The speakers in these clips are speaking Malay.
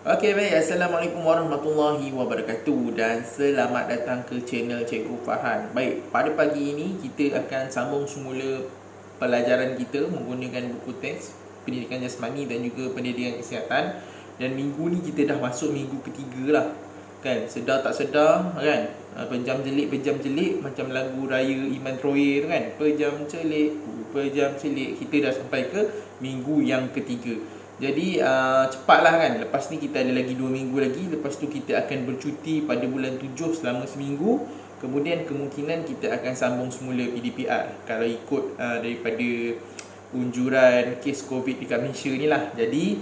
Okey, baik. Assalamualaikum warahmatullahi wabarakatuh dan selamat datang ke channel Cikgu Farhan. Baik, pada pagi ini kita akan sambung semula pelajaran kita menggunakan buku teks pendidikan jasmani dan juga pendidikan kesihatan. Dan minggu ni kita dah masuk minggu ketiga lah. Kan, sedar tak sedar kan, pejam jelik macam lagu raya Iman Troye tu kan. Pejam celik, kita dah sampai ke minggu yang ketiga. Jadi cepatlah kan. Lepas ni kita ada lagi 2 minggu lagi. Lepas tu kita akan bercuti pada bulan 7 selama seminggu. Kemudian kemungkinan kita akan sambung semula PDPR kalau ikut daripada unjuran kes COVID dekat Malaysia ni lah. Jadi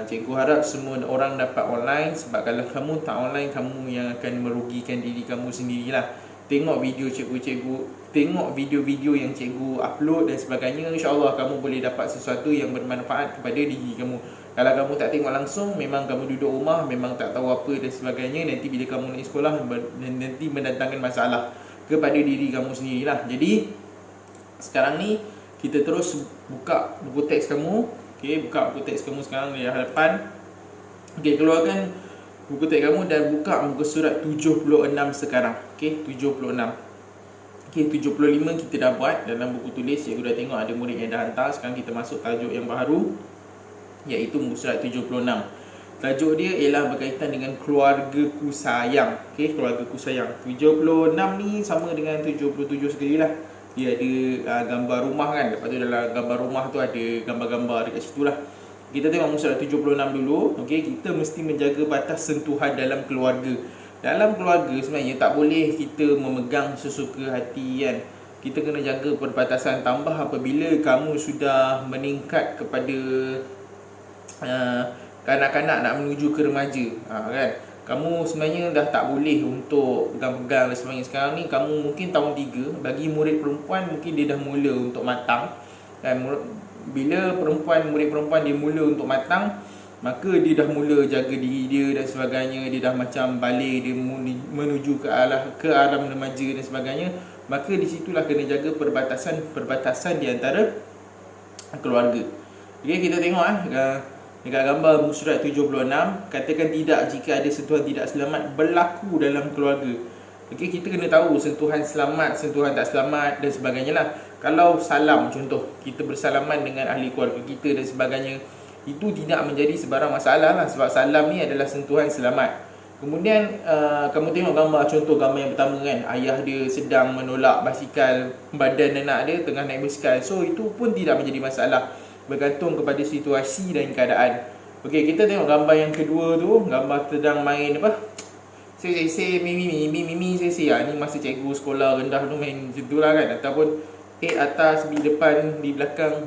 cikgu harap semua orang dapat online. Sebab kalau kamu tak online, kamu yang akan merugikan diri kamu sendirilah. Tengok video cikgu-cikgu, tengok video-video yang cikgu upload dan sebagainya. InsyaAllah kamu boleh dapat sesuatu yang bermanfaat kepada diri kamu. Kalau kamu tak tengok langsung, memang kamu duduk rumah, memang tak tahu apa dan sebagainya. Nanti bila kamu naik sekolah, nanti mendatangkan masalah kepada diri kamu sendirilah. Jadi sekarang ni kita terus buka buku teks kamu. Okay, buka buku teks kamu sekarang di hadapan. Okay, keluarkan buku teks kamu dan buka muka surat 76 sekarang. Okey, 76. Okey, 75 kita dah buat dalam buku tulis. Cikgu dah tengok ada murid yang dah hantar. Sekarang kita masuk tajuk yang baru, iaitu muka surat 76. Tajuk dia ialah berkaitan dengan keluargaku sayang. Okey, keluargaku sayang. 76 ni sama dengan 77 sekali lah. Dia ada gambar rumah kan. Lepas tu dalam gambar rumah tu ada gambar-gambar dekat situ lah. Kita tengok muka surat 76 dulu. Okey, kita mesti menjaga batas sentuhan dalam keluarga. Dalam keluarga sebenarnya tak boleh kita memegang sesuka hati kan. Kita kena jaga perbatasan, tambah apabila kamu sudah meningkat kepada kanak-kanak nak menuju ke remaja kan. Kamu sebenarnya dah tak boleh untuk pegang-pegang dan sebagainya. Sekarang ni kamu mungkin tahun 3. Bagi murid perempuan mungkin dia dah mula untuk matang kan. Bila murid perempuan dia mula untuk matang, maka dia dah mula jaga diri dia dan sebagainya. Dia dah macam balik, dia menuju ke alam remaja dan sebagainya. Maka di situlah kena jaga perbatasan di antara keluarga. Okey, kita tengok dekat gambar muka surat 76. Katakan tidak jika ada sentuhan tidak selamat berlaku dalam keluarga. Okey, kita kena tahu sentuhan selamat, sentuhan tak selamat dan sebagainya lah. Kalau salam, contoh kita bersalaman dengan ahli keluarga kita dan sebagainya, itu tidak menjadi sebarang masalah lah. Sebab salam ni adalah sentuhan selamat. Kemudian kamu tengok gambar, contoh gambar yang pertama kan, ayah dia sedang menolak basikal badan anak dia tengah naik basikal. So itu pun tidak menjadi masalah, bergantung kepada situasi dan keadaan. Okey, kita tengok gambar yang kedua tu. Gambar sedang main apa, mimi ni masa cikgu sekolah rendah tu main macam tu lah kan. Ataupun atas, di depan, di belakang,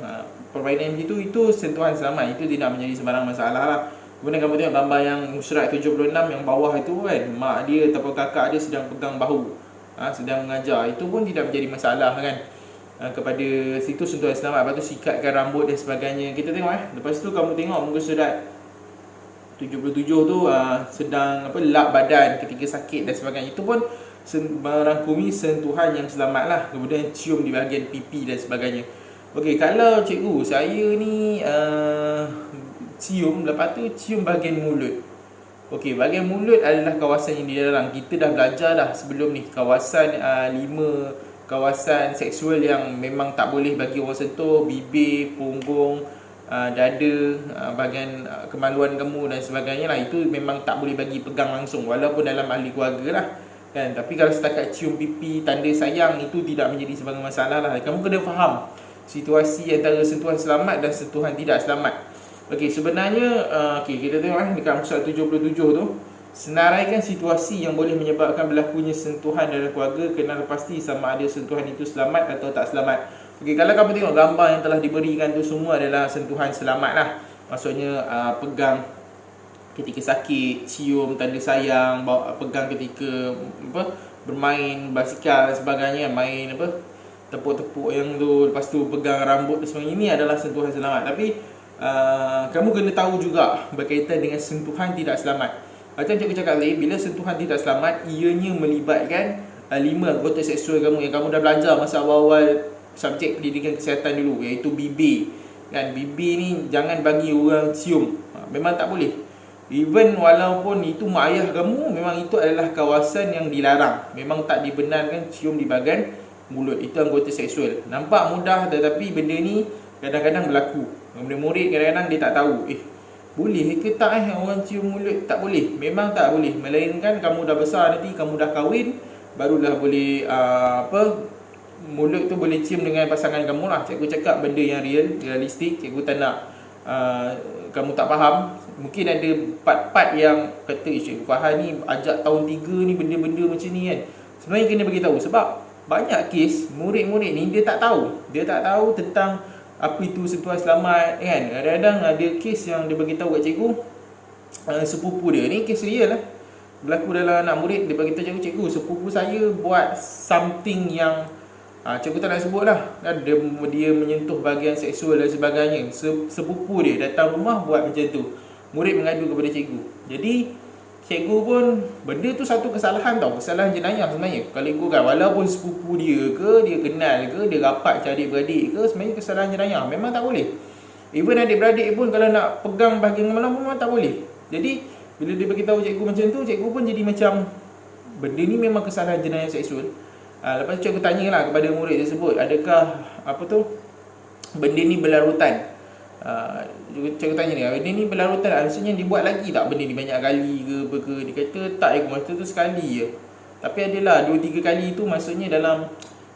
permainan macam tu, itu sentuhan selamat. Itu tidak menjadi sebarang masalah lah. Kemudian kamu tengok gambar yang surat 76 yang bawah itu kan, mak dia ataupun kakak dia sedang pegang bahu, sedang mengajar. Itu pun tidak menjadi masalah kan. Kepada situ sentuhan selamat. Lepas tu sikatkan rambut dan sebagainya. Kita tengok lepas tu kamu tengok muka surat 77 tu sedang lap badan ketika sakit dan sebagainya. Itu pun merangkumi sentuhan yang selamat lah. Kemudian cium di bahagian pipi dan sebagainya. Okey, kalau cikgu saya ni cium, lepas tu cium bahagian mulut. Okey, bahagian mulut adalah kawasan yang dilarang. Kita dah belajar dah sebelum ni kawasan 5 kawasan seksual yang memang tak boleh bagi orang sentuh: bibir, punggung, dada, bahagian kemaluan kamu dan sebagainya lah. Itu memang tak boleh bagi pegang langsung, walaupun dalam ahli keluarga lah kan. Tapi kalau setakat cium pipi, tanda sayang, itu tidak menjadi sebagai masalah lah. Kamu kena faham situasi antara sentuhan selamat dan sentuhan tidak selamat. Okey, sebenarnya kita tengok dekat muka surat 77 tu. Senaraikan situasi yang boleh menyebabkan berlakunya sentuhan dalam keluarga. Kenal pasti sama ada sentuhan itu selamat atau tak selamat. Okey, kalau kamu tengok gambar yang telah diberikan tu, semua adalah sentuhan selamat lah. Maksudnya pegang ketika sakit, cium tanda sayang, pegang ketika bermain basikal dan sebagainya, main tepuk-tepuk yang tu, lepas tu pegang rambut dan sebagainya. Ini adalah sentuhan selamat. Tapi kamu kena tahu juga berkaitan dengan sentuhan tidak selamat. Macam cikgu cakap tadi, bila sentuhan tidak selamat, ianya melibatkan 5 anggota seksual kamu yang kamu dah belajar masa awal-awal subjek pendidikan kesihatan dulu, iaitu bibir kan. Bibir ni jangan bagi orang cium, memang tak boleh. Even walaupun itu mak ayah kamu, memang itu adalah kawasan yang dilarang. Memang tak dibenarkan cium di bahagian mulut. Itu anggota seksual. Nampak mudah, tetapi benda ni kadang-kadang berlaku. Murid-murid kadang-kadang dia tak tahu, boleh ke tak orang cium mulut? Tak boleh. Memang tak boleh. Melainkan kamu dah besar nanti, kamu dah kahwin, barulah boleh mulut tu boleh cium dengan pasangan kamu lah. Cikgu cakap benda yang realistik. Cikgu tak nak kamu tak faham. Mungkin ada part-part yang kata Cikgu Fahan ni ajak tahun 3 ni benda-benda macam ni kan. Sebenarnya kena bagi tahu sebab banyak kes murid-murid ni dia tak tahu. Dia tak tahu tentang apa itu sentuhan selamat kan. Kadang-kadang ada kes yang dia bagi tahu kat cikgu, sepupu dia ni kes real lah. Berlaku dalam anak murid, dia bagi tahu cikgu, sepupu saya buat something yang cikgu tak nak sebut lah kan, dia menyentuh bahagian seksual dan sebagainya. Sepupu dia datang rumah buat macam tu. Murid mengadu kepada cikgu. Jadi cikgu pun, benda tu satu kesalahan tau, kesalahan jenayah sebenarnya. Kalau ikutkan, walaupun sepupu dia ke, dia kenal ke, dia rapat macam adik-beradik ke, sebenarnya kesalahan jenayah. Memang tak boleh. Even adik-beradik pun kalau nak pegang bahagian malam pun memang tak boleh. Jadi bila dia beritahu cikgu macam tu, cikgu pun jadi macam benda ni memang kesalahan jenayah seksual. Lepas tu cikgu tanyalah kepada murid tersebut, adakah benda ni berlarutan? Cikgu tanya dia, benda ni berlarutan, maksudnya dibuat lagi tak benda ni banyak kali ke apa ke? Dia kata tak, masa tu sekali je. Tapi adalah 2-3 kali tu, maksudnya dalam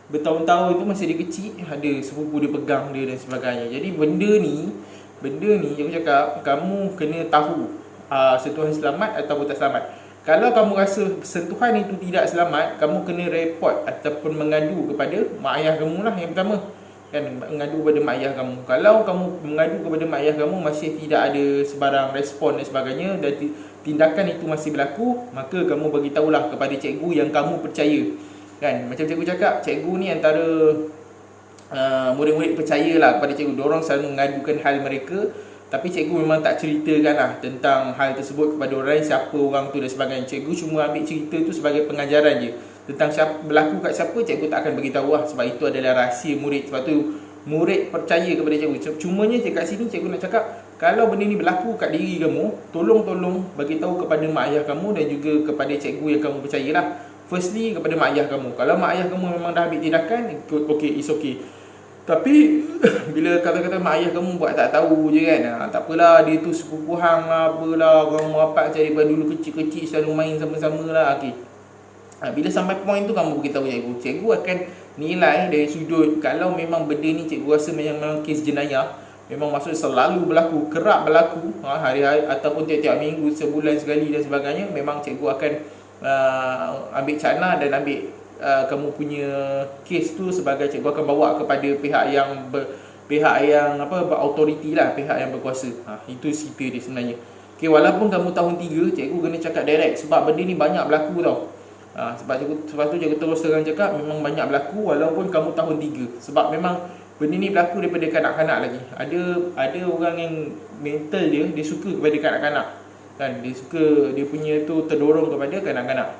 bertahun-tahun tu masa dia kecil, ada sepupu dia pegang dia dan sebagainya. Jadi benda ni cikgu cakap, kamu kena tahu sentuhan selamat ataupun tak selamat. Kalau kamu rasa sentuhan itu tidak selamat, kamu kena report ataupun mengadu kepada mak ayah kamu lah yang pertama. Kan, mengadu kepada mak ayah kamu. Kalau kamu mengadu kepada mak ayah kamu masih tidak ada sebarang respon dan sebagainya, dan tindakan itu masih berlaku, maka kamu bagi tahulah kepada cikgu yang kamu percaya. Kan, macam cikgu cakap, cikgu ni antara murid-murid percayalah kepada cikgu. Diorang selalu mengadukan hal mereka, tapi cikgu memang tak ceritakan lah tentang hal tersebut kepada orang, siapa orang tu dan sebagainya. Cikgu cuma ambil cerita tu sebagai pengajaran je. Tentang siapa, berlaku kat siapa, cikgu tak akan beritahu lah, sebab itu adalah rahsia murid. Sebab tu murid percaya kepada cikgu. Cumanya kat sini cikgu nak cakap, kalau benda ni berlaku kat diri kamu, tolong bagi tahu kepada mak ayah kamu dan juga kepada cikgu yang kamu percayalah. Firstly kepada mak ayah kamu. Kalau mak ayah kamu memang dah ambil tindakan, okay, it's okay. Tapi bila kata-kata mak ayah kamu buat tak tahu je kan, tak apalah, dia tu sepupu hang lah, apalah, orang rapat macam daripada dulu kecil-kecil selalu main sama-sama lah, okay. Bila sampai point tu, kamu beritahu cikgu. Cikgu akan nilai dari sudut, kalau memang benda ni cikgu rasa memang kes jenayah, memang maksud selalu berlaku, kerap berlaku, hari-hari ataupun tiap-tiap minggu, sebulan sekali dan sebagainya, memang cikgu akan ambil cana dan ambil kamu punya kes tu sebagai, cikgu akan bawa kepada pihak yang authority lah, pihak yang berkuasa. Itu sipir dia sebenarnya. Okay, walaupun kamu tahun 3, cikgu kena cakap direct, sebab benda ni banyak berlaku tau. Sebab tu cikgu terus terang cakap, memang banyak berlaku walaupun kamu tahun 3. Sebab memang benda ni berlaku daripada kanak-kanak lagi. Ada orang yang mental dia suka kepada kanak-kanak kan, dia suka, dia punya tu terdorong kepada kanak-kanak.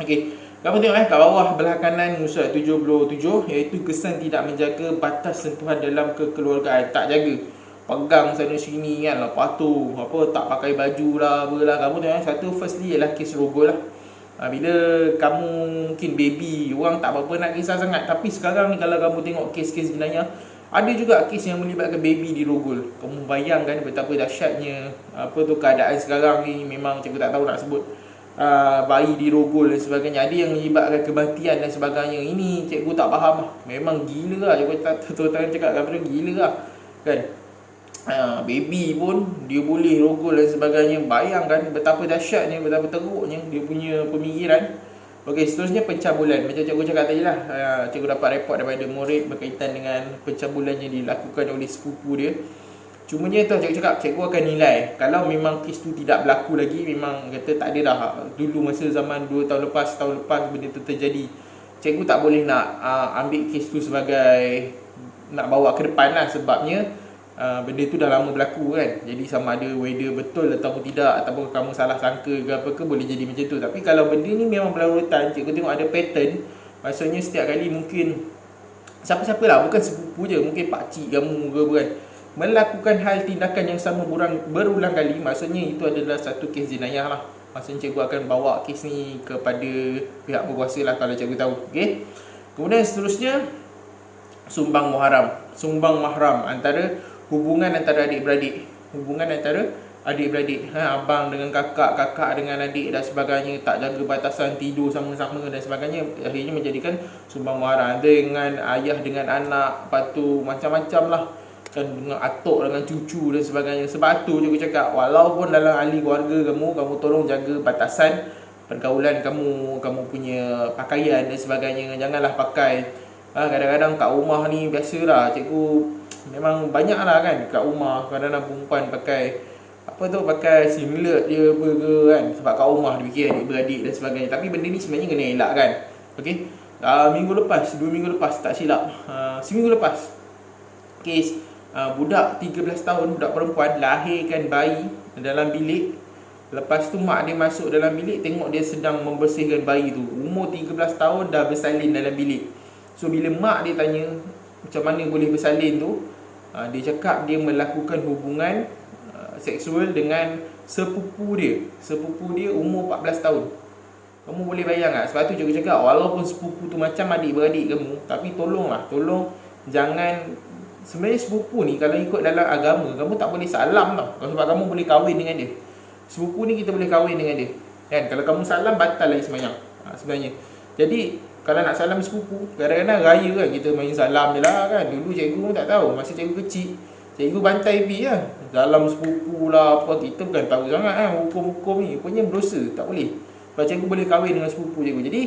Okey, kamu tengok kat bawah belah kanan surat 77, iaitu kesan tidak menjaga batas sentuhan dalam kekeluargaan. Tak jaga, pegang sana sini kan, lepas tu tak pakai baju lah, apalah. Kamu tengok satu, firstly ialah kes rogol lah. Bila kamu mungkin baby, orang tak apa-apa nak kisah sangat. Tapi sekarang ni kalau kamu tengok kes-kes jenayah, ada juga kes yang melibatkan baby dirogol. Kamu bayangkan betapa dahsyatnya keadaan sekarang ni. Memang cikgu tak tahu nak sebut bayi dirogol dan sebagainya. Ada yang menyebabkan kematian dan sebagainya. Ini cikgu tak faham lah. Memang gila lah. Cikgu tak terus-terang cakap kat gila lah kan. Baby pun dia boleh rogol dan sebagainya. Bayangkan betapa dahsyatnya, betapa teruknya dia punya pemikiran. Okey, seterusnya pencabulan. Macam cikgu cakap tadi lah, cikgu dapat report daripada murid berkaitan dengan pencabulan yang dilakukan oleh sepupu dia. Cumanya tu cikgu cakap, cikgu akan nilai. Kalau memang kes tu tidak berlaku lagi, memang kata tak ada dah, dulu masa zaman 2 tahun lepas, tahun lepas benda tu terjadi, cikgu tak boleh nak ambil kes tu sebagai nak bawa ke depan lah. Sebabnya benda tu dah lama berlaku kan. Jadi sama ada whether betul ataupun tidak, ataupun kamu salah sangka ke apa ke, boleh jadi macam tu. Tapi kalau benda ni memang berlarutan, cikgu tengok ada pattern, maksudnya setiap kali mungkin siapa-siapa lah, bukan sepupu je, mungkin pakcik kamu ke apa kan, melakukan hal tindakan yang sama berulang kali, maksudnya itu adalah satu kes jenayah lah. Maksudnya cikgu akan bawa kes ni kepada pihak berkuasa lah kalau cikgu tahu. Okey. Kemudian seterusnya, sumbang mahram. Sumbang mahram antara hubungan antara adik-beradik. Hubungan antara adik-beradik, abang dengan kakak, kakak dengan adik dan sebagainya, tak jaga batasan, tidur sama-sama dan sebagainya, akhirnya menjadikan sumbang mahram. Dengan ayah dengan anak, lepas tu macam-macam lah, kan, dengan atuk dengan cucu dan sebagainya. Sebab tu cikgu cakap, walaupun dalam ahli keluarga kamu tolong jaga batasan pergaulan kamu, kamu punya pakaian dan sebagainya. Janganlah pakai, kadang-kadang kat rumah ni biasalah, cikgu memang banyak lah kan kat rumah, kadang-kadang perempuan pakai pakai singlet je apa ke kan, sebab kat rumah dia fikir adik-beradik dan sebagainya. Tapi benda ni sebenarnya kena elak kan. Okey. Minggu lepas, 2 minggu lepas tak silap, seminggu lepas, kes budak 13 tahun, budak perempuan lahirkan bayi dalam bilik. Lepas tu mak dia masuk dalam bilik, tengok dia sedang membersihkan bayi tu. Umur 13 tahun dah bersalin dalam bilik. So bila mak dia tanya macam mana boleh bersalin tu, dia cakap dia melakukan hubungan seksual dengan sepupu dia. Sepupu dia umur 14 tahun. Kamu boleh bayang tak? Sebab tu cikgu cakap, walaupun sepupu tu macam adik-beradik kamu, tapi tolong jangan. Sebenarnya sepupu ni kalau ikut dalam agama, kamu tak boleh salam tau, sebab kamu boleh kahwin dengan dia. Sepupu ni kita boleh kahwin dengan dia kan. Kalau kamu salam, batal lagi sembahyang sebenarnya. Jadi kalau nak salam sepupu, kadang-kadang raya kan kita main salam je lah kan. Dulu cikgu pun tak tahu, masa cikgu kecil, cikgu bantai pi lah, salam sepupu lah apa. Kita bukan tahu sangat kan hukum-hukum ni, rupanya berdosa, tak boleh. Sebab cikgu boleh kahwin dengan sepupu cikgu. Jadi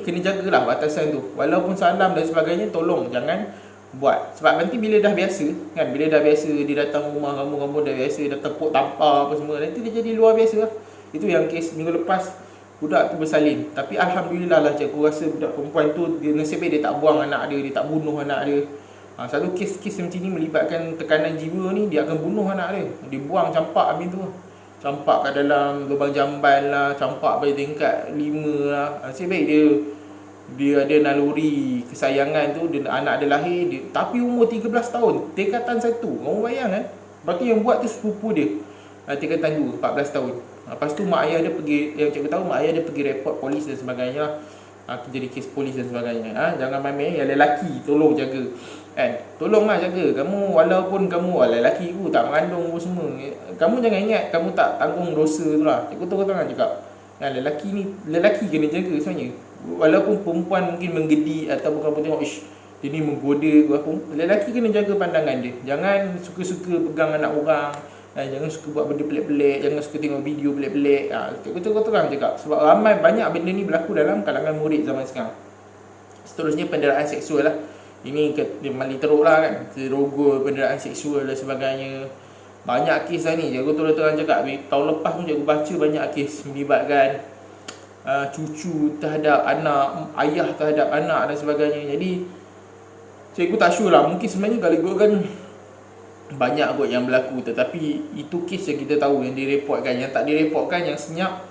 kena jagalah batasan tu. Walaupun salam dan sebagainya, tolong jangan buat. Sebab nanti bila dah biasa kan, bila dah biasa dia datang rumah kamu dah biasa, dah tepuk tampar apa semua, nanti dia jadi luar biasa lah. Itu yang kes minggu lepas, budak tu bersalin. Tapi alhamdulillah lah, cikgu rasa budak perempuan tu, dia nasib baik dia tak buang anak dia, dia tak bunuh anak dia. Selalu kes-kes macam ni melibatkan tekanan jiwa ni, dia akan bunuh anak dia. Dia buang, campak habis tu, campak kat dalam lubang jamban lah, campak pada tingkat 5 lah. Nasib baik dia ada naluri kesayangan tu, anak dia lahir dia, tapi umur 13 tahun, tingkatan 1. Kamu bayang kan? Berarti yang buat tu sepupu dia, tingkatan 2, 14 tahun. Lepas tu mak ayah dia pergi, yang cikgu tahu, mak ayah dia pergi report polis dan sebagainya lah. Jadi kes polis dan sebagainya. Jangan main-main. Yang lelaki tolong jaga kan, tolonglah jaga. Kamu walaupun kamu lelaki tu tak mengandung apa semua, kamu jangan ingat kamu tak tanggung dosa tu lah. Cikgu terang cakap, lelaki kena jaga sebenarnya. Walaupun perempuan mungkin menggedi ataupun kamu tengok dia ni menggoda ke apa, lelaki kena jaga pandangan dia. Jangan suka-suka pegang anak orang, jangan suka buat benda pelik-pelik, jangan suka tengok video pelik-pelik. Cikgu terang cakap, sebab banyak benda ni berlaku dalam kalangan murid zaman sekarang. Seterusnya penderaan seksual lah. Ini mali teruk lah kan, terogol, penderaan seksual dan sebagainya. Banyak kes lah ni. Cikgu terang cakap, tahun lepas pun cikgu baca banyak kes melibatkan cucu terhadap anak, ayah terhadap anak dan sebagainya. Jadi cikgu tak sure lah, mungkin sebenarnya kalau ikutkan banyak kot yang berlaku, tetapi itu kes yang kita tahu, yang direportkan. Yang tak direportkan, yang senyap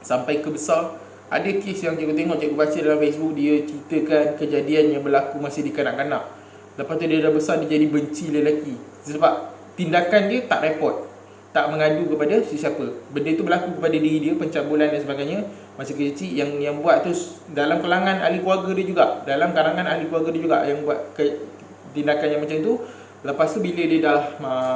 sampai ke besar. Ada kes yang cikgu tengok, cikgu baca dalam Facebook, dia ceritakan kejadian yang berlaku masa dia kanak-kanak. Lepas tu dia dah besar, dia jadi benci lelaki sebab tindakan dia tak report, tak mengadu kepada sesiapa. Benda tu berlaku kepada diri dia, pencabulan dan sebagainya masa kecil. Yang buat tu dalam kalangan ahli keluarga dia juga, dalam kalangan ahli keluarga dia juga yang buat tindakan yang macam tu. Lepas tu bila dia dah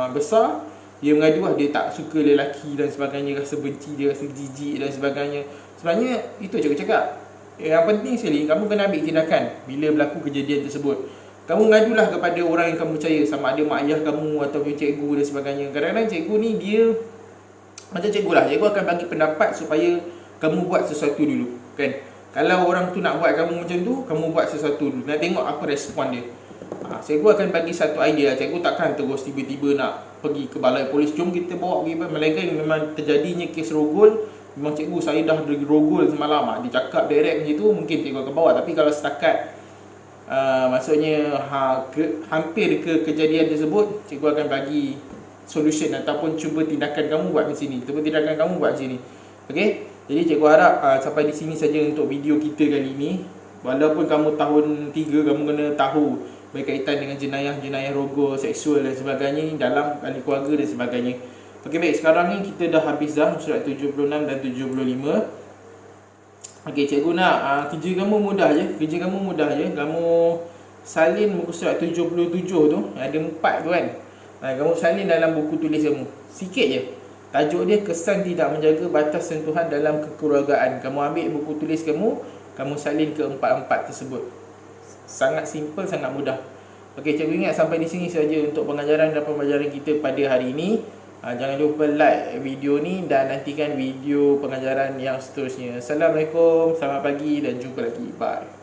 besar, dia mengadu lah, dia tak suka lelaki dan sebagainya, rasa benci, dia rasa jijik dan sebagainya. Sebenarnya itu cikgu cakap, yang penting sekali kamu kena ambil tindakan bila berlaku kejadian tersebut. Kamu mengadulah kepada orang yang kamu percaya, sama ada mak ayah kamu ataupun cikgu dan sebagainya. Kadang-kadang cikgu ni dia macam cikgu lah, cikgu akan bagi pendapat supaya kamu buat sesuatu dulu kan. Kalau orang tu nak buat kamu macam tu, kamu buat sesuatu dulu, nak tengok apa respon dia. Cikgu akan bagi satu idea. Cikgu takkan terus tiba-tiba nak pergi ke balai polis, jom kita bawa pergi. Melainkan memang terjadinya kes rogol, memang cikgu saya dah rogol semalam, dia cakap direct macam tu, mungkin cikgu akan bawa. Tapi kalau setakat maksudnya hampir ke kejadian tersebut, cikgu akan bagi solution ataupun cuba tindakan kamu buat macam ni, cuba tindakan kamu buat macam ni. Okey, jadi cikgu harap sampai di sini saja untuk video kita kali ini. Walaupun kamu tahun 3, kamu kena tahu berkaitan dengan jenayah-jenayah rogol, seksual dan sebagainya ni dalam ahli keluarga dan sebagainya. Okey, baik, sekarang ni kita dah habis dah surat 76 dan 75. Okey, cikgu nak kerja kamu mudah je. Kamu salin muka surat 77 tu, ada 4 tu kan. Kamu salin dalam buku tulis kamu. Sikit je. Tajuk dia kesan tidak menjaga batas sentuhan dalam kekeluargaan. Kamu ambil buku tulis kamu salin ke 4 tersebut. Sangat simple, sangat mudah. Okey, cikgu ingat sampai di sini saja untuk pengajaran dan pembelajaran kita pada hari ini. Jangan lupa like video ni dan nantikan video pengajaran yang seterusnya. Assalamualaikum, selamat pagi dan jumpa lagi. Bye.